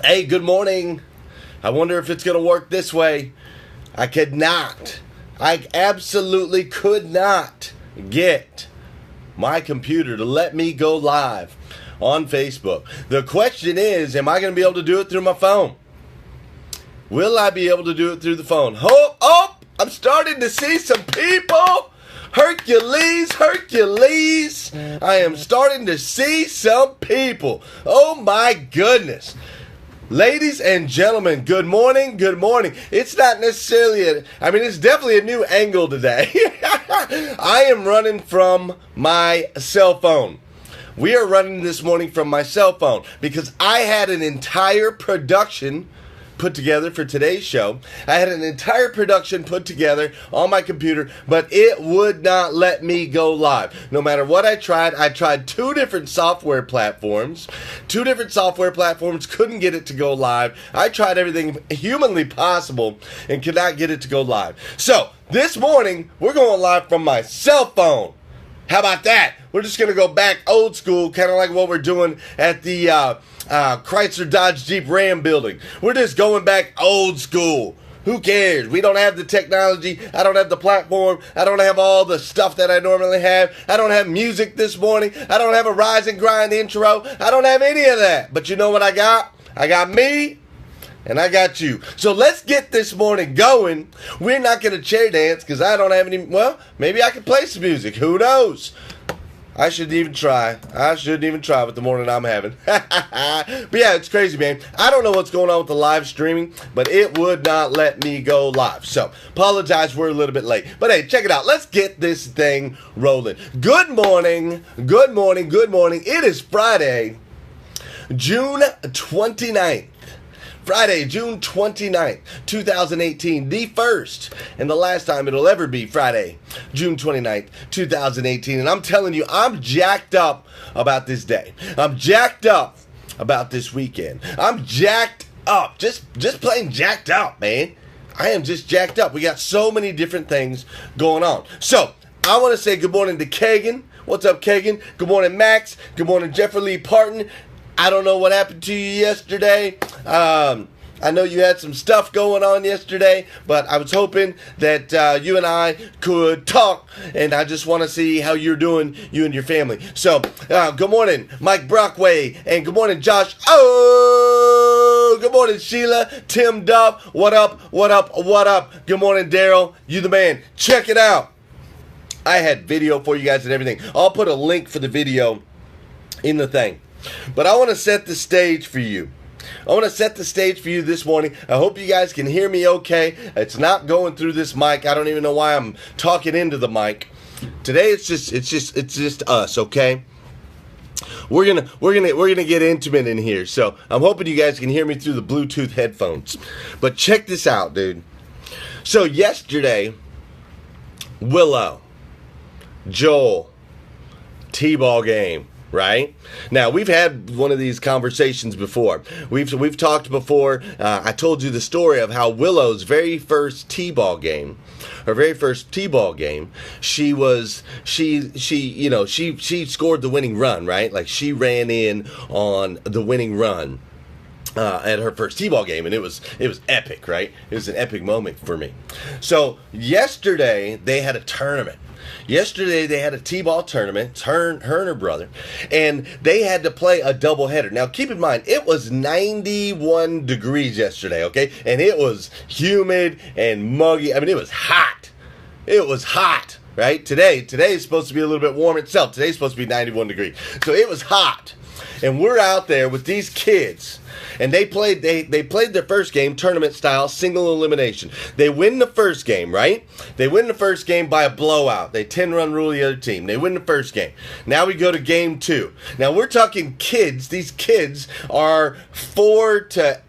Hey, good morning. I wonder if it's going to work this way. I could not. I absolutely could not get my computer to let me go live on Facebook. The question is, am I going to be able to do it through my phone? Will I be able to do it through the phone? Oh, I'm starting to see some people. Hercules. I am starting to see some people. Oh my goodness. Ladies and gentlemen, good morning. It's not necessarily it's definitely a new angle today. I am running from my cell phone. We are running this morning from my cell phone because I had an entire production put together for today's show. I had an entire production put together on my computer, but it would not let me go live. No matter what I tried two different software platforms. Couldn't get it to go live. I tried everything humanly possible and could not get it to go live. So, this morning, we're going live from my cell phone. How about that? We're just going to go back old school, kind of like what we're doing at the Chrysler Dodge Jeep Ram building. We're just going back old school. Who cares? We don't have the technology. I don't have the platform. I don't have all the stuff that I normally have. I don't have music this morning. I don't have a rise and grind intro. I don't have any of that. But you know what I got? I got me. And I got you. So let's get this morning going. We're not going to chair dance because I don't have any. Well, maybe I can play some music. Who knows? I shouldn't even try with the morning I'm having. But yeah, it's crazy, man. I don't know what's going on with the live streaming, but it would not let me go live. So, apologize, we're a little bit late. But hey, check it out. Let's get this thing rolling. Good morning. It is Friday, June 29th. Friday, June 29th, 2018, the first and the last time it'll ever be Friday, June 29th, 2018. And I'm telling you, I'm jacked up about this day. I'm jacked up about this weekend. I'm jacked up, just plain jacked up, man. I am just jacked up. We got so many different things going on. So, I want to say good morning to Kagan. What's up, Kagan? Good morning, Max. Good morning, Jeffrey Lee Parton. I don't know what happened to you yesterday. I know you had some stuff going on yesterday, but I was hoping that you and I could talk, and I just want to see how you're doing, you and your family. So, good morning, Mike Brockway, and good morning, Josh. Oh, good morning, Sheila, Tim Duff. What up? Good morning, Daryl. You the man. Check it out. I had video for you guys and everything. I'll put a link for the video in the thing. But I want to set the stage for you. This morning. I hope you guys can hear me okay. It's not going through this mic. I don't even know why I'm talking into the mic. Today it's just us, okay? We're gonna get intimate in here. So I'm hoping you guys can hear me through the Bluetooth headphones. But check this out, dude. So yesterday, Willow, Joel, T-ball game. Right? Now, we've had one of these conversations before. We've talked before. I told you the story of how Willow's very first T-ball game, she scored the winning run, right? Like, she ran in on the winning run at her first T-ball game, and it was epic, right? It was an epic moment for me. So, yesterday, they had a tournament. Yesterday, they had a T-ball tournament, her and her brother, and they had to play a doubleheader. Now, keep in mind, it was 91 degrees yesterday, okay? And it was humid and muggy. I mean, it was hot. Right? Today is supposed to be a little bit warm itself. Today's supposed to be 91 degrees. So it was hot. And we're out there with these kids, and they played their first game, tournament style, single elimination. They win the first game, right? They win the first game by a blowout. They 10-run rule the other team. They win the first game. Now we go to game 2. Now we're talking kids. These kids are 4 to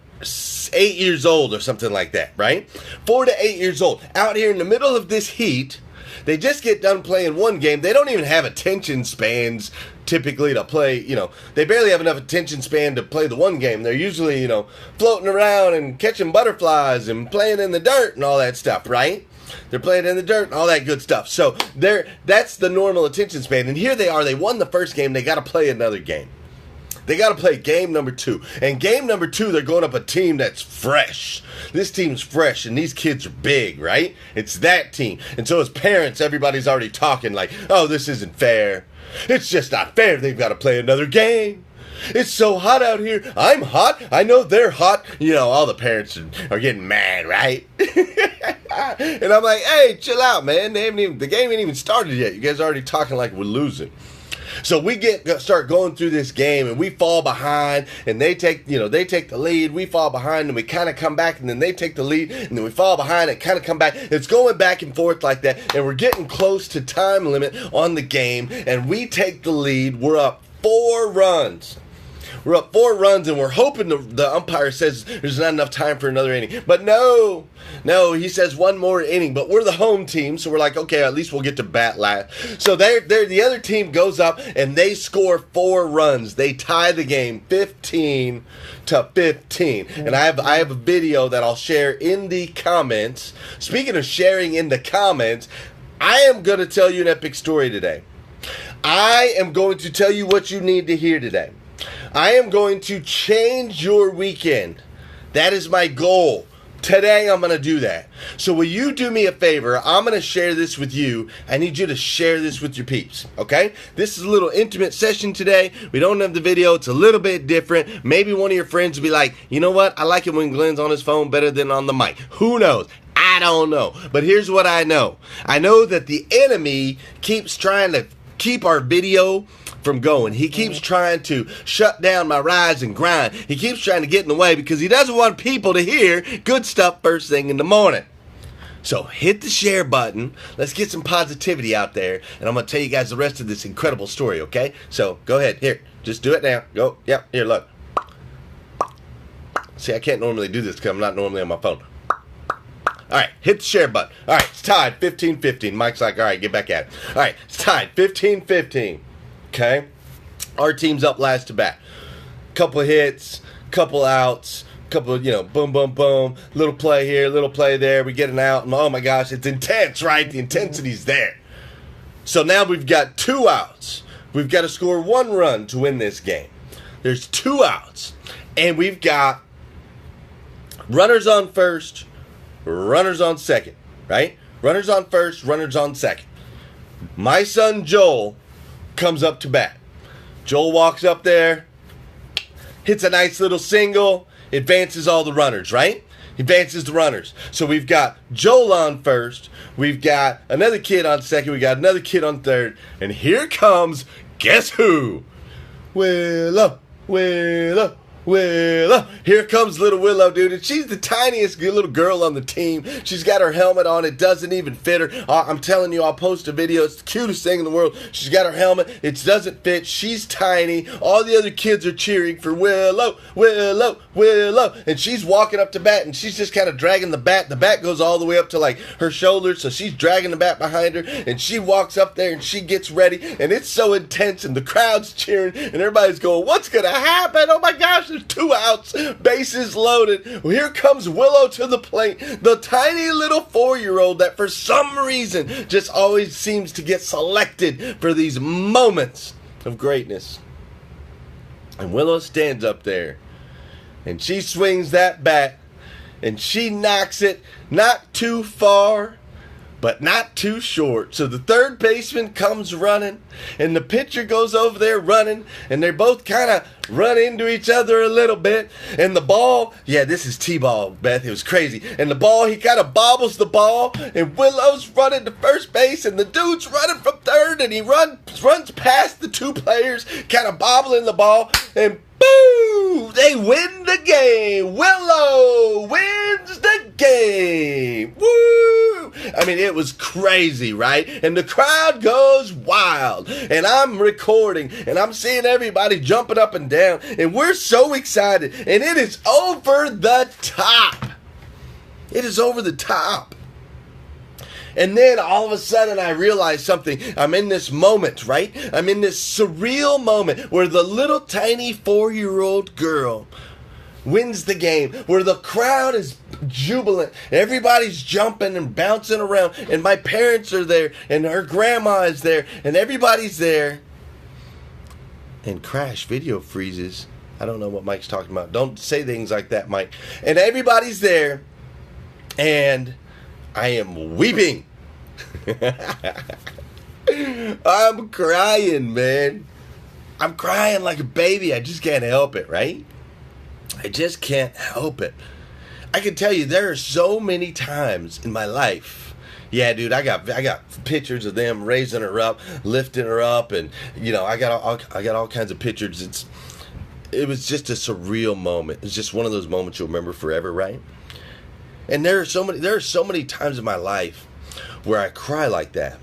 8 years old or something like that, right? 4 to 8 years old. Out here in the middle of this heat. They just get done playing one game. They don't even have attention spans typically to play, they barely have enough attention span to play the one game. They're usually, floating around and catching butterflies and playing in the dirt and all that stuff, right? They're playing in the dirt and all that good stuff. So that's the normal attention span. And here they are. They won the first game. They got to play another game. They got to play game number 2. And game number 2, they're going up a team that's fresh. This team's fresh, and these kids are big, right? It's that team. And so as parents, everybody's already talking like, oh, this isn't fair. It's just not fair. They've got to play another game. It's so hot out here. I'm hot. I know they're hot. You know, all the parents are getting mad, right? And I'm like, hey, chill out, man. The game ain't even started yet. You guys are already talking like we're losing. So we start going through this game, and we fall behind, and they take the lead. We fall behind, and we kind of come back, and then they take the lead, and then we fall behind and kind of come back. It's going back and forth like that, and we're getting close to time limit on the game, and we take the lead. We're up 4 runs. We're up 4 runs, and we're hoping the umpire says there's not enough time for another inning. But no, he says one more inning. But we're the home team, so we're like, okay, at least we'll get to bat last. So the other team goes up, and they score 4 runs. They tie the game 15-15. And I have a video that I'll share in the comments. Speaking of sharing in the comments, I am going to tell you an epic story today. I am going to tell you what you need to hear today. I am going to change your weekend. That is my goal. Today I'm going to do that. So will you do me a favor? I'm going to share this with you. I need you to share this with your peeps, okay? This is a little intimate session today. We don't have the video. It's a little bit different. Maybe one of your friends will be like, you know what? I like it when Glenn's on his phone better than on the mic. Who knows? I don't know. But here's what I know. I know that the enemy keeps trying to keep our video from going. He keeps trying to shut down my rise and grind. He keeps trying to get in the way because he doesn't want people to hear good stuff first thing in the morning. So hit the share button. Let's get some positivity out there, and I'm going to tell you guys the rest of this incredible story, okay? So go ahead. Here, just do it now. Go. Yep, here, look. See, I can't normally do this because I'm not normally on my phone. All right, hit the share button. All right, it's tied 15-15. Mike's like, all right, get back at it. All right, it's tied 15-15. Okay, our team's up last to bat. Couple of hits, couple outs, couple of, boom, boom, boom. Little play here, little play there. We get an out, and oh my gosh, it's intense, right? The intensity's there. So now we've got 2 outs. We've got to score 1 run to win this game. There's 2 outs, and we've got runners on first, runners on second, right? Runners on first, runners on second. My son Joel comes up to bat. Joel walks up there, hits a nice little single, advances all the runners, right? Advances the runners. So we've got Joel on first, we've got another kid on second, we got another kid on third, and here comes, guess who? Willow. Here comes little Willow, dude, and she's the tiniest little girl on the team. She's got her helmet on. It doesn't even fit her. I'm telling you, I'll post a video. It's the cutest thing in the world. She's got her helmet. It doesn't fit. She's tiny. All the other kids are cheering for Willow. And she's walking up to bat, and she's just kind of dragging the bat. The bat goes all the way up to, like, her shoulders, so she's dragging the bat behind her, and she walks up there, and she gets ready, and it's so intense, and the crowd's cheering, and everybody's going, what's going to happen? Oh, my gosh, there's 2 outs, bases loaded. Well, here comes Willow to the plate, the tiny little 4-year-old that for some reason just always seems to get selected for these moments of greatness. And Willow stands up there, and she swings that bat, and she knocks it not too far, but not too short. So the third baseman comes running, and the pitcher goes over there running, and they both kind of run into each other a little bit. And the ball, yeah, this is T-ball, Beth. It was crazy. And the ball, he kind of bobbles the ball, and Willow's running to first base, and the dude's running from third, and he runs past the 2 players, kind of bobbling the ball, and boo! They win the game. Willow wins the game. Woo! I mean, it was crazy, right? And the crowd goes wild. And I'm recording, and I'm seeing everybody jumping up and down, and we're so excited. And it is over the top. It is over the top. And then all of a sudden I realize something. I'm in this moment, right? I'm in this surreal moment where the little tiny 4-year-old girl wins the game, where the crowd is jubilant, everybody's jumping and bouncing around, and my parents are there, and her grandma is there, and everybody's there, and crash, video freezes. I don't know what Mike's talking about. Don't say things like that, Mike. And everybody's there, and I am weeping. I'm crying, man. I'm crying like a baby. I just can't help it, right? I just can't help it. I can tell you there are so many times in my life. Yeah, dude, I got pictures of them raising her up, lifting her up, and I got all kinds of pictures. It was just a surreal moment. It's just one of those moments you'll remember forever, right? And there are so many times in my life where I cry like that.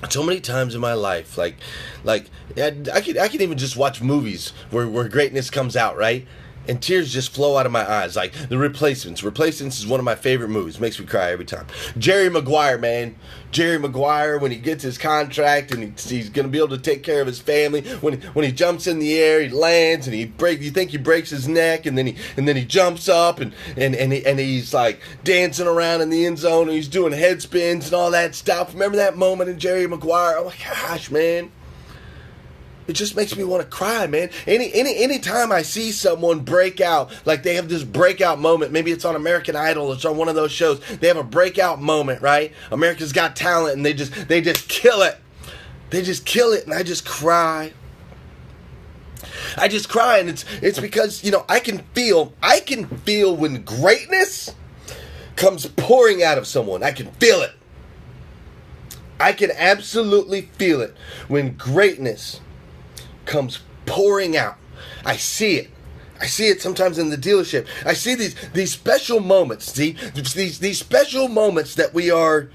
So many times in my life, like I can even just watch movies where greatness comes out, right? And tears just flow out of my eyes, like The Replacements. Replacements is one of my favorite movies. Makes me cry every time. Jerry Maguire, man. Jerry Maguire, when he gets his contract and he's going to be able to take care of his family. When he jumps in the air, he lands and you think he breaks his neck, and then he jumps up and he's like dancing around in the end zone, and he's doing head spins and all that stuff. Remember that moment in Jerry Maguire? Oh my gosh, man. It just makes me want to cry, man. Any time I see someone break out, like they have this breakout moment, maybe it's on American Idol, it's on one of those shows, they have a breakout moment, right? America's Got Talent, and they just kill it. They just kill it, and I just cry. I just cry, and it's because, I can feel when greatness comes pouring out of someone. I can feel it. I can absolutely feel it when greatness comes pouring out. I see it. I see it sometimes in the dealership. I see these special moments. See, these special moments that we are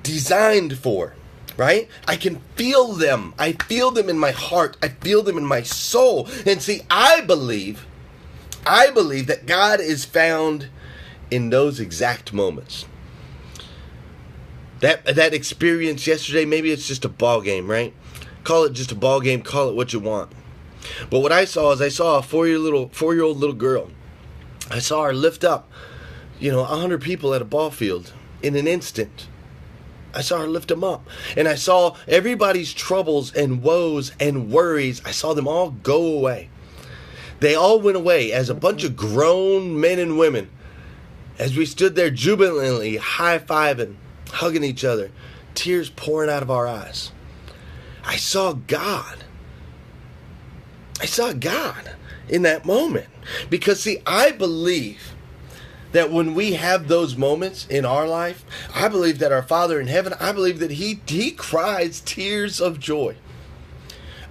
designed for, right? I can feel them. I feel them in my heart. I feel them in my soul. And see, I believe that God is found in those exact moments. That experience yesterday, maybe it's just a ball game, right? Call it just a ball game. Call it what you want. But what I saw is a 4-year-old little girl. I saw her lift up, 100 people at a ball field in an instant. I saw her lift them up. And I saw everybody's troubles and woes and worries. I saw them all go away. They all went away as a bunch of grown men and women, as we stood there jubilantly high-fiving, hugging each other, tears pouring out of our eyes. I saw God. I saw God in that moment. Because, see, I believe that when we have those moments in our life, I believe that our Father in heaven, I believe that He cries tears of joy.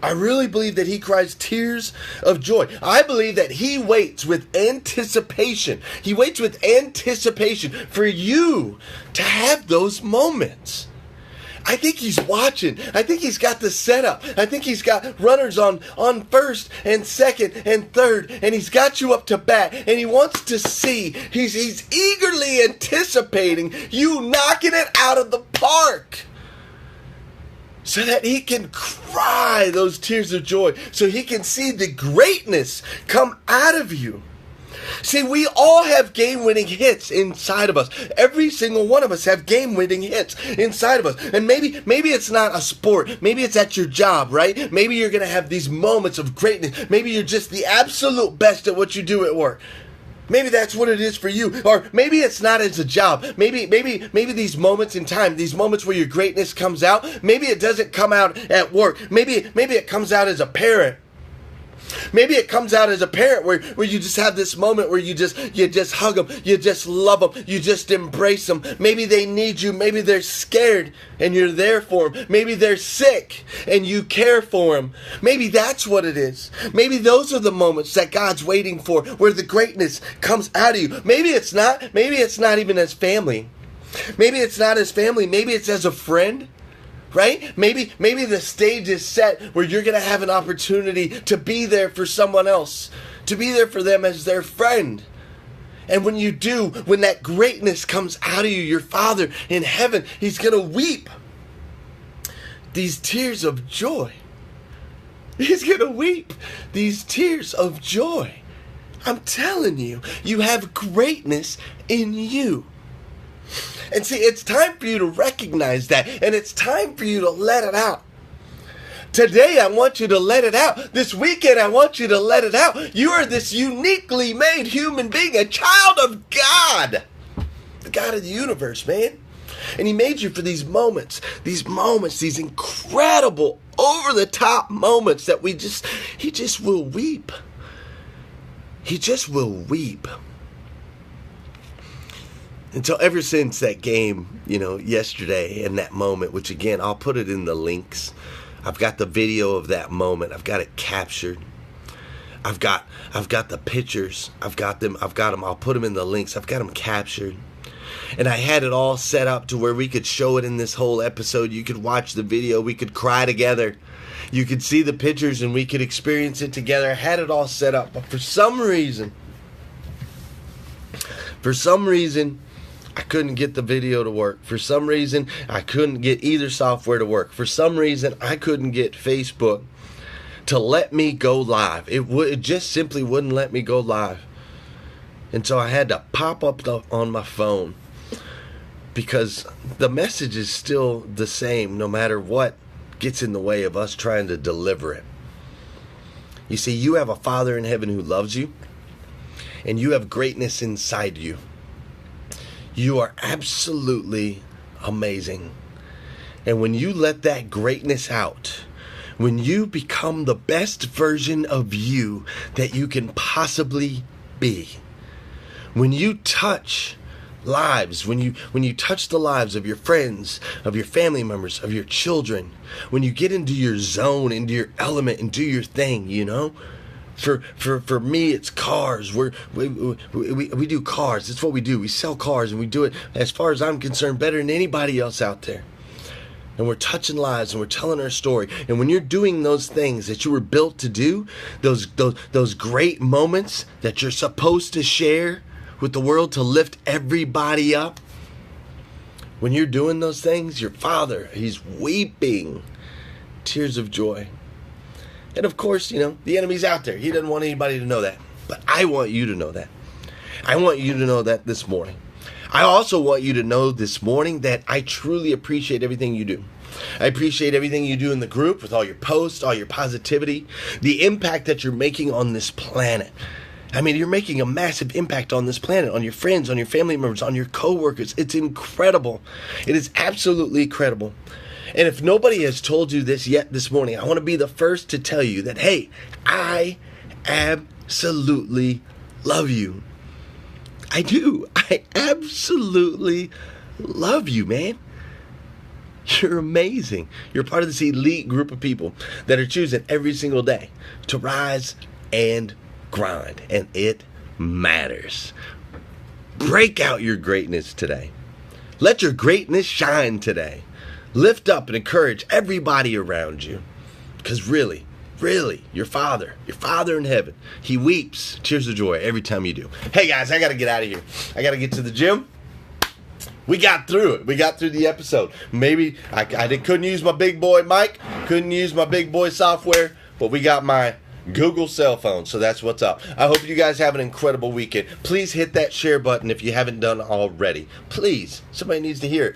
I really believe that He cries tears of joy. I believe that He waits with anticipation. He waits with anticipation for you to have those moments. I think He's watching. I think He's got the setup. I think He's got runners on first and second and third, and He's got you up to bat, and He wants to see. He's eagerly anticipating you knocking it out of the park, so that He can cry those tears of joy, so He can see the greatness come out of you. See, we all have game-winning hits inside of us. Every single one of us have game-winning hits inside of us. And maybe it's not a sport. Maybe it's at your job, right? Maybe you're going to have these moments of greatness. Maybe you're just the absolute best at what you do at work. Maybe that's what it is for you. Or maybe it's not as a job. Maybe these moments in time, these moments where your greatness comes out, maybe it doesn't come out at work. Maybe it comes out as a parent. Maybe it comes out as a parent where you just have this moment where you just hug them, you just love them, you just embrace them. Maybe they need you, maybe they're scared and you're there for them. Maybe they're sick and you care for them. Maybe that's what it is. Maybe those are the moments that God's waiting for, where the greatness comes out of you. Maybe it's not even as family. Maybe it's not as family, maybe it's as a friend. Right? Maybe the stage is set where you're going to have an opportunity to be there for someone else, to be there for them as their friend. And when you do, when that greatness comes out of you, your Father in heaven, He's going to weep these tears of joy. He's going to weep these tears of joy I'm telling you, you have greatness in you. And see, it's time for you to recognize that, and it's time for you to let it out. Today, I want you to let it out. This weekend, I want you to let it out. You are this uniquely made human being, a child of God. The God of the universe, man. And he made you for these moments, these incredible, over-the-top moments that he just will weep. He just will weep. And so ever since that game, yesterday and that moment, which again, I'll put it in the links. I've got the video of that moment. I've got it captured. I've got the pictures. I've got them. I'll put them in the links. I've got them captured. And I had it all set up to where we could show it in this whole episode. You could watch the video. We could cry together. You could see the pictures and we could experience it together. I had it all set up. But for some reason, I couldn't get the video to work. For some reason, I couldn't get either software to work. For some reason, I couldn't get Facebook to let me go live. It just simply wouldn't let me go live. And so I had to pop up on my phone because the message is still the same no matter what gets in the way of us trying to deliver it. You see, you have a Father in heaven who loves you, and you have greatness inside you. You are absolutely amazing. And when you let that greatness out, when you become the best version of you that you can possibly be, when you touch lives, when you touch the lives of your friends, of your family members, of your children, when you get into your zone, into your element, and do your thing, For me, it's cars. We do cars. It's what we do. We sell cars, and we do it, as far as I'm concerned, better than anybody else out there. And we're touching lives, and we're telling our story. And when you're doing those things that you were built to do, those great moments that you're supposed to share with the world to lift everybody up, when you're doing those things, your Father, he's weeping tears of joy. And of course, the enemy's out there. He doesn't want anybody to know that. But I want you to know that. I want you to know that this morning. I also want you to know this morning that I truly appreciate everything you do. I appreciate everything you do in the group with all your posts, all your positivity, the impact that you're making on this planet. I mean, you're making a massive impact on this planet, on your friends, on your family members, on your coworkers. It's incredible. It is absolutely incredible. And if nobody has told you this yet this morning, I want to be the first to tell you that, hey, I absolutely love you. I do. I absolutely love you, man. You're amazing. You're part of this elite group of people that are choosing every single day to rise and grind. And it matters. Break out your greatness today. Let your greatness shine today. Lift up and encourage everybody around you. Because really, your Father in heaven, he weeps tears of joy every time you do. Hey guys, I got to get out of here. I got to get to the gym. We got through it. We got through the episode. Maybe I couldn't use my big boy mic, couldn't use my big boy software, but we got my Google cell phone, so that's what's up. I hope you guys have an incredible weekend. Please hit that share button if you haven't done already. Please, somebody needs to hear it.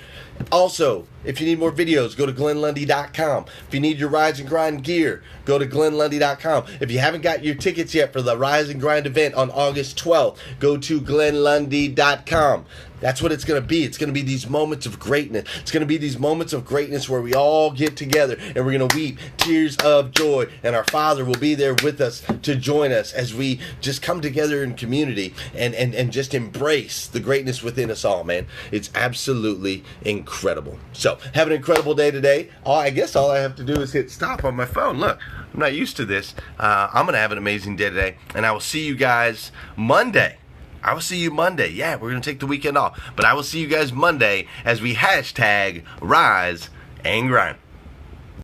Also, if you need more videos, go to GlennLundy.com. If you need your Rise and Grind gear, go to GlennLundy.com. If you haven't got your tickets yet for the Rise and Grind event on August 12th, go to GlennLundy.com. That's what it's going to be. It's going to be these moments of greatness. It's going to be these moments of greatness where we all get together and we're going to weep tears of joy. And our Father will be there with us to join us as we just come together in community and just embrace the greatness within us all, man. It's absolutely incredible. So, have an incredible day today. I guess all I have to do is hit stop on my phone. Look, I'm not used to this. I'm going to have an amazing day today. And I will see you guys Monday. I will see you Monday. Yeah, we're going to take the weekend off. But I will see you guys Monday as we hashtag Rise and Grind.